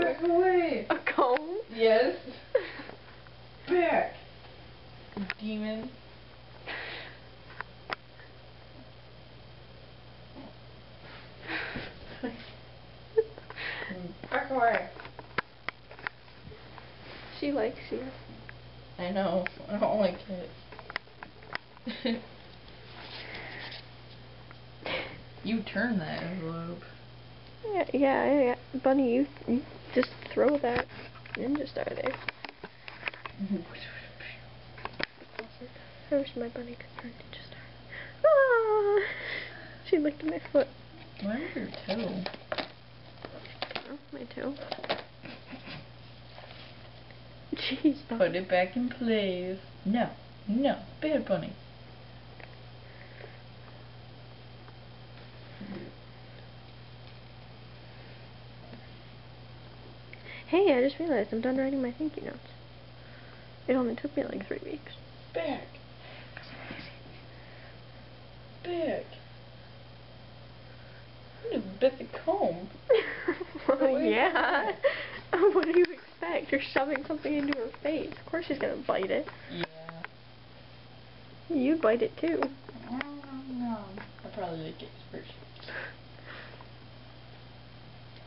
Back away! A comb? Yes. Back! Demon. Back away! She likes you. I know. I don't like it. You turn that envelope. Yeah. Bunny, you just throw that Ninja Star there. I wish my bunny could throw Ninja Star. Ah! She licked my foot. Why was your toe? Oh, my toe. Jeez. Put it back in place. No. Bad bunny. Hey, I just realized I'm done writing my thank you notes. It only took me like 3 weeks. Back. Back. You bit the comb. Well, yeah. What do you expect? You're shoving something into her face. Of course she's gonna bite it. Yeah. You'd bite it too. No. I probably like it first.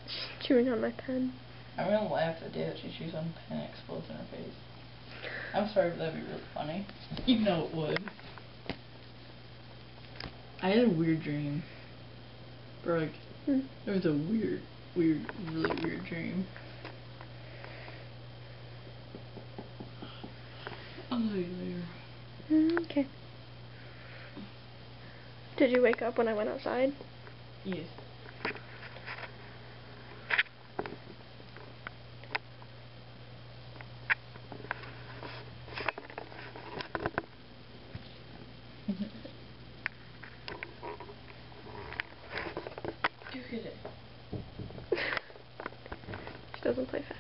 She's chewing on my pen. I'm gonna laugh the day that she chews on a pen and explodes in her face. I'm sorry, but that'd be really funny. You know it would. I had a weird dream. Bro, like, it was a weird, really weird dream. I'll tell you later. Okay. Did you wake up when I went outside? Yes. Look at it. She doesn't play fetch.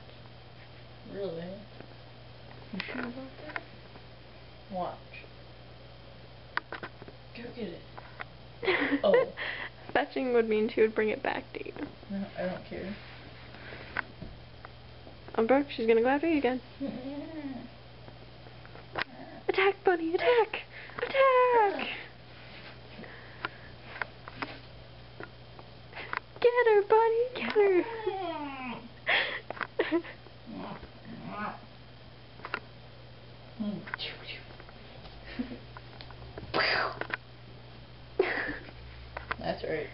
Really? You sure about that? Watch. Go get it. Oh. Fetching would mean she would bring it back to you. No, I don't care. Brooke, she's gonna go after you again. Attack, bunny, attack! Attack! Get her, bunny, get her! That's right.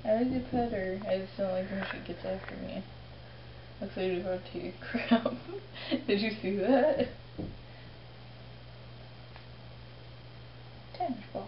I like to pet her. I just don't like when she gets after me. Looks like she's about to eat crap. Did you see that? Tennis ball.